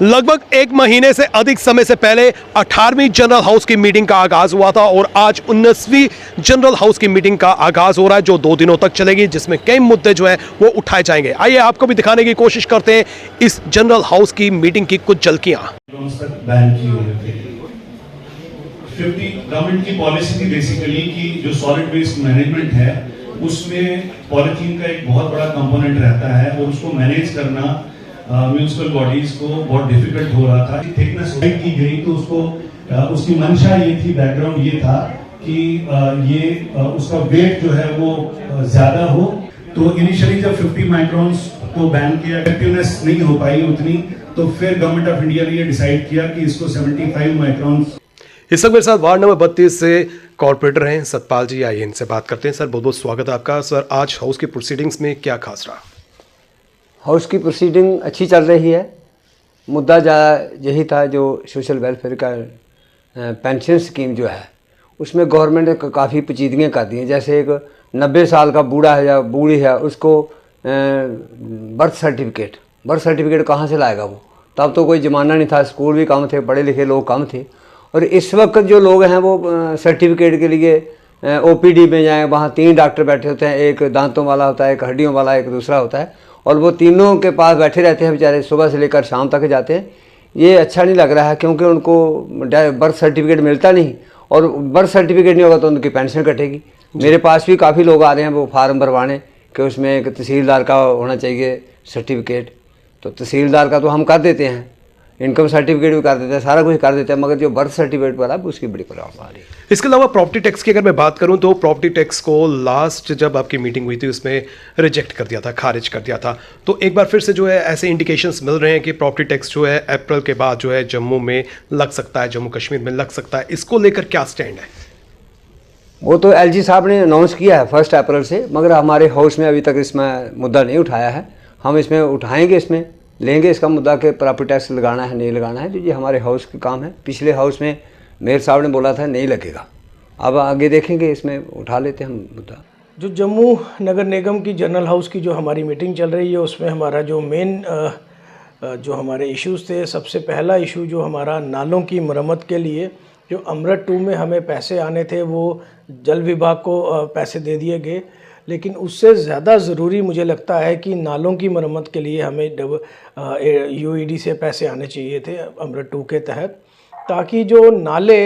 लगभग एक महीने से अधिक समय से पहले 18वीं जनरल हाउस की मीटिंग का आगाज हुआ था और आज 19वीं जनरल हाउस की मीटिंग का आगाज हो रहा है जो 2 दिनों तक चलेगी, जिसमें कई मुद्दे जो है वो उठाए जाएंगे। आइए आपको भी दिखाने की कोशिश करते हैं इस जनरल हाउस की मीटिंग की कुछ झलकियां। गवर्नमेंट की पॉलिसी थी बेसिकली कि जो सॉलिड वेस्ट मैनेजमेंट है उसमें पॉलीथीन का एक बहुत बड़ा कंपोनेंट रहता है और उसको मैनेज करना म्यूनिसिपल बॉडीज को बहुत डिफिकल्ट हो रहा था। थिकनेस की गई तो उसकी मंशा ये थी, बैकग्राउंड ये था कि उसका वेट जो है वो ज्यादा हो। तो इनिशियली जब 50 माइक्रोन्स को बैन किया, इफेक्टिवनेस नहीं हो पाई उतनी, तो फिर गवर्नमेंट ऑफ इंडिया ने ये डिसाइड किया कि इसको 75 माइक्रोन्स। इस वक्त मेरे साथ वार्ड नंबर 32 से कॉर्पोरेटर हैं सतपाल जी। आइए इनसे बात करते हैं। सर बहुत बहुत स्वागत है आपका। सर आज हाउस की प्रोसीडिंग्स में क्या खास रहा? हाउस की प्रोसीडिंग अच्छी चल रही है। मुद्दा यही था जो सोशल वेलफेयर का पेंशन स्कीम जो है उसमें गवर्नमेंट ने काफ़ी पेचीदगियाँ कर दी हैं। जैसे एक 90 साल का बूढ़ा है या बूढ़ी है, उसको बर्थ सर्टिफिकेट कहाँ से लाएगा वो? तब तो कोई ज़माना नहीं था, स्कूल भी कम थे, पढ़े लिखे लोग कम थे। और इस वक्त जो लोग हैं वो सर्टिफिकेट के लिए ओपीडी में जाएँ, वहाँ 3 डॉक्टर बैठे होते हैं, एक दांतों वाला होता है, एक हड्डियों वाला, एक दूसरा होता है, और वो तीनों के पास बैठे रहते हैं बेचारे, सुबह से लेकर शाम तक जाते हैं। ये अच्छा नहीं लग रहा है क्योंकि उनको बर्थ सर्टिफिकेट मिलता नहीं, और बर्थ सर्टिफिकेट नहीं होगा तो उनकी पेंशन कटेगी। मेरे पास भी काफ़ी लोग आ रहे हैं वो फार्म भरवाने कि उसमें एक तहसीलदार का होना चाहिए सर्टिफिकेट, तो तहसीलदार का तो हम कर देते हैं, इनकम सर्टिफिकेट भी कर देते हैं, सारा कुछ कर देते हैं, मगर जो बर्थ सर्टिफिकेट वाला है उसकी बड़ी प्रॉब्लम आ रही है। इसके अलावा प्रॉपर्टी टैक्स की अगर मैं बात करूं तो प्रॉपर्टी टैक्स को लास्ट जब आपकी मीटिंग हुई थी उसमें रिजेक्ट कर दिया था, खारिज कर दिया था। तो एक बार फिर से जो है ऐसे इंडिकेशंस मिल रहे हैं कि प्रॉपर्टी टैक्स जो है अप्रैल के बाद जो है जम्मू में लग सकता है, जम्मू कश्मीर में लग सकता है। इसको लेकर क्या स्टैंड है? वो तो एलजी साहब ने अनाउंस किया है 1 अप्रैल से, मगर हमारे हाउस में अभी तक इसमें मुद्दा नहीं उठाया है। हम इसमें उठाएंगे, इसमें लेंगे इसका मुद्दा कि प्रॉपर्टी टैक्स लगाना है नहीं लगाना है, जो ये हमारे हाउस का काम है। पिछले हाउस में मेयर साहब ने बोला था नहीं लगेगा, अब आगे देखेंगे, इसमें उठा लेते हैं हम मुद्दा। जो जम्मू नगर निगम की जनरल हाउस की जो हमारी मीटिंग चल रही है उसमें हमारा जो मेन जो हमारे इश्यूज़ थे, सबसे पहला इशू जो हमारा नालों की मरम्मत के लिए जो अमृत 2 में हमें पैसे आने थे वो जल विभाग को पैसे दे दिए गए, लेकिन उससे ज़्यादा ज़रूरी मुझे लगता है कि नालों की मरम्मत के लिए हमें यूईडी से पैसे आने चाहिए थे अमृत 2 के तहत, ताकि जो नाले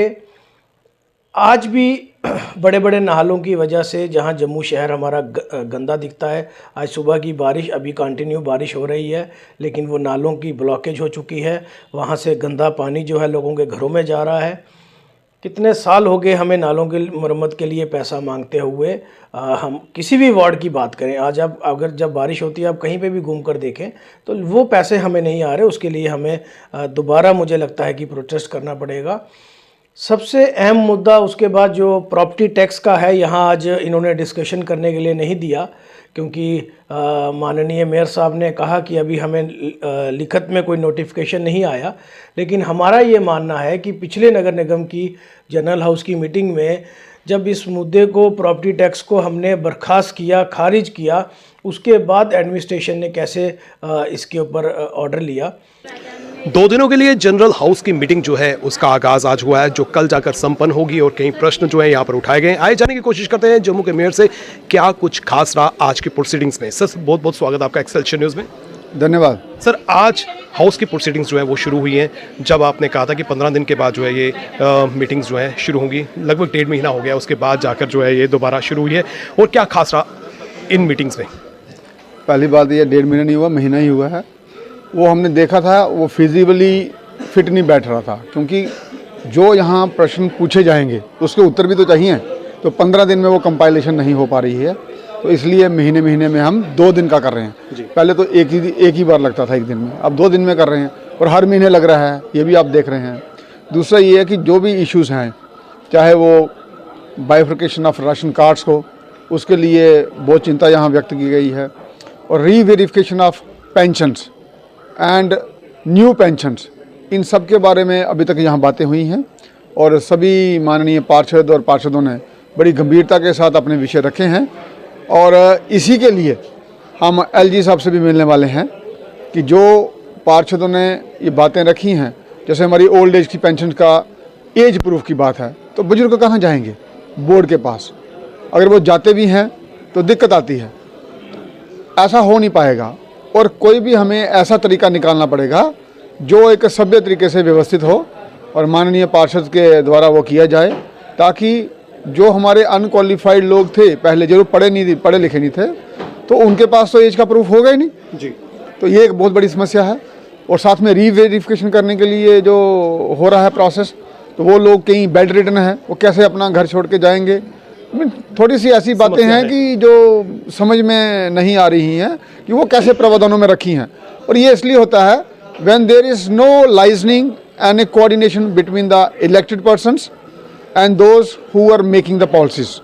आज भी बड़े बड़े नालों की वजह से जहां जम्मू शहर हमारा गंदा दिखता है। आज सुबह की बारिश, अभी कंटिन्यू बारिश हो रही है, लेकिन वो नालों की ब्लॉकेज हो चुकी है, वहां से गंदा पानी जो है लोगों के घरों में जा रहा है। कितने साल हो गए हमें नालों की मरम्मत के लिए पैसा मांगते हुए। हम किसी भी वार्ड की बात करें, आज आप अगर जब बारिश होती है आप कहीं पे भी घूम कर देखें तो वो पैसे हमें नहीं आ रहे। उसके लिए हमें दोबारा मुझे लगता है कि प्रोटेस्ट करना पड़ेगा। सबसे अहम मुद्दा उसके बाद जो प्रॉपर्टी टैक्स का है, यहाँ आज इन्होंने डिस्कशन करने के लिए नहीं दिया क्योंकि माननीय मेयर साहब ने कहा कि अभी हमें लिखत में कोई नोटिफिकेशन नहीं आया। लेकिन हमारा ये मानना है कि पिछले नगर निगम की जनरल हाउस की मीटिंग में जब इस मुद्दे को, प्रॉपर्टी टैक्स को हमने बर्खास्त किया, खारिज किया, उसके बाद एडमिनिस्ट्रेशन ने कैसे इसके ऊपर ऑर्डर लिया। 2 दिनों के लिए जनरल हाउस की मीटिंग जो है उसका आगाज आज हुआ है, जो कल जाकर संपन्न होगी और कई प्रश्न जो है यहाँ पर उठाए गए। आए जाने की कोशिश करते हैं जम्मू के मेयर से क्या कुछ खास रहा आज की प्रोसीडिंग्स में। सर बहुत बहुत स्वागत आपका एक्सेलशियल न्यूज़ में। धन्यवाद सर। आज हाउस की प्रोसीडिंग्स जो है वो शुरू हुई हैं, जब आपने कहा था कि 15 दिन के बाद जो है ये मीटिंग्स जो है शुरू होंगी। लगभग 1.5 महीना हो गया उसके बाद जाकर जो है ये दोबारा शुरू हुई है, और क्या खास रहा इन मीटिंग्स में? पहली बात ये 1.5 महीना नहीं हुआ, महीना ही हुआ है। वो हमने देखा था वो फिजिबली फिट नहीं बैठ रहा था, क्योंकि जो यहाँ प्रश्न पूछे जाएंगे उसके उत्तर भी तो चाहिए। तो 15 दिन में वो कंपाइलेशन नहीं हो पा रही है, तो इसलिए महीने में हम 2 दिन का कर रहे हैं। पहले तो एक ही बार लगता था 1 दिन में, अब 2 दिन में कर रहे हैं, और हर महीने लग रहा है, ये भी आप देख रहे हैं। दूसरा ये है कि जो भी इश्यूज़ हैं, चाहे वो बाइफर्केशन ऑफ राशन कार्ड्स हो, उसके लिए बहुत चिंता यहाँ व्यक्त की गई है, और reverification of pensions and new pensions, इन सब के बारे में अभी तक यहाँ बातें हुई हैं, और सभी माननीय पार्षद और पार्षदों ने बड़ी गंभीरता के साथ अपने विषय रखे हैं। और इसी के लिए हम एलजी साहब से भी मिलने वाले हैं कि जो पार्षदों ने ये बातें रखी हैं, जैसे हमारी ओल्ड एज की पेंशन का एज प्रूफ की बात है, तो बुजुर्ग कहाँ जाएंगे? बोर्ड के पास। अगर वो जाते भी हैं तो दिक्कत आती है, ऐसा हो नहीं पाएगा। और कोई भी हमें ऐसा तरीका निकालना पड़ेगा जो एक सभ्य तरीके से व्यवस्थित हो और माननीय पार्षद के द्वारा वो किया जाए, ताकि जो हमारे अनक्वालिफाइड लोग थे पहले, जो पढ़े लिखे नहीं थे, तो उनके पास तो एज का प्रूफ होगा ही नहीं जी। तो ये एक बहुत बड़ी समस्या है। और साथ में रीवेरिफिकेशन करने के लिए जो हो रहा है प्रोसेस, तो वो लोग कहीं बेड रिडन है, वो कैसे अपना घर छोड़ के जाएंगे? थोड़ी सी ऐसी बातें हैं कि जो समझ में नहीं आ रही हैं कि वो कैसे प्रावधानों में रखी हैं। और ये इसलिए होता है when there is no liaisoning and a coordination between the elected persons and those who are making the policies.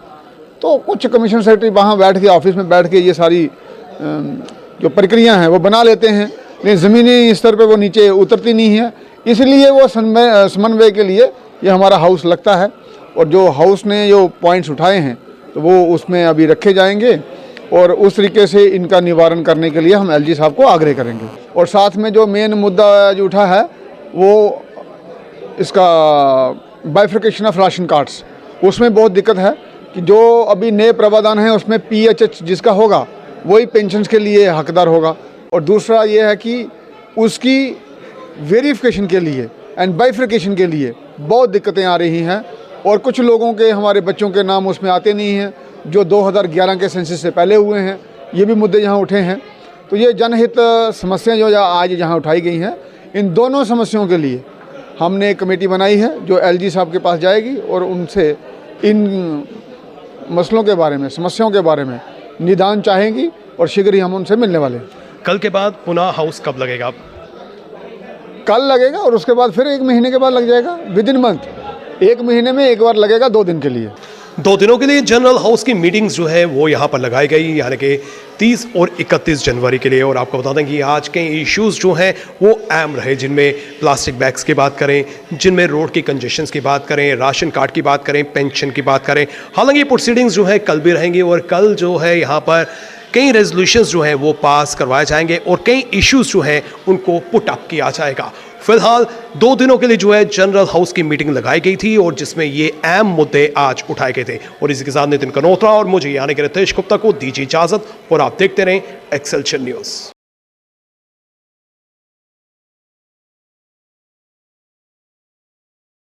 तो कुछ कमीशन सेक्रेटरी वहाँ बैठ के, ऑफिस में बैठ के ये सारी जो प्रक्रिया हैं वो बना लेते हैं, लेकिन ज़मीनी स्तर पे वो नीचे उतरती नहीं है। इसलिए वो समन्वय के लिए ये हमारा हाउस लगता है। और जो हाउस ने जो पॉइंट्स उठाए हैं तो वो उसमें अभी रखे जाएंगे और उस तरीके से इनका निवारण करने के लिए हम एलजी साहब को आग्रह करेंगे। और साथ में जो मेन मुद्दा जो उठा है वो इसका बाइफर्केशन ऑफ राशन कार्ड्स, उसमें बहुत दिक्कत है कि जो अभी नए प्रावधान हैं उसमें PHH जिसका होगा वही पेंशन के लिए हकदार होगा। और दूसरा ये है कि उसकी वेरिफिकेशन के लिए एंड बाइफर्केशन के लिए बहुत दिक्कतें आ रही हैं। और कुछ लोगों के, हमारे बच्चों के नाम उसमें आते नहीं हैं जो 2011 के सेंसस से पहले हुए हैं। ये भी मुद्दे यहाँ उठे हैं। तो ये जनहित समस्याएं जो आज यहाँ उठाई गई हैं, इन दोनों समस्याओं के लिए हमने एक कमेटी बनाई है जो एलजी साहब के पास जाएगी और उनसे इन मसलों के बारे में, समस्याओं के बारे में निदान चाहेंगी और शीघ्र ही हम उनसे मिलने वाले हैं। कल के बाद पुनः हाउस कब लगेगा? कल लगेगा और उसके बाद फिर 1 महीने के बाद लग जाएगा, विद इन मंथ। 1 महीने में एक बार लगेगा, 2 दिन के लिए। 2 दिनों के लिए जनरल हाउस की मीटिंग्स जो है वो यहाँ पर लगाई गई, यानी कि 30 और 31 जनवरी के लिए। और आपको बता दें कि आज के इश्यूज जो हैं वो अहम रहे, जिनमें प्लास्टिक बैग्स की बात करें, जिनमें रोड की कंजेशंस की बात करें, राशन कार्ड की बात करें, पेंशन की बात करें। हालांकि ये प्रोसीडिंग्स जो है कल भी रहेंगी और कल जो है यहाँ पर कई रेजोल्यूशंस जो हैं वो पास करवाए जाएंगे और कई इश्यूज जो हैं उनको पुट अप किया जाएगा। फिलहाल 2 दिनों के लिए जो है जनरल हाउस की मीटिंग लगाई गई थी और जिसमें ये अहम मुद्दे आज उठाए गए थे। और इसी के साथ नितिन कनोत्रा और मुझे यानी कि रितेश गुप्ता को दीजिए इजाजत और आप देखते रहें एक्सेलशन न्यूज़।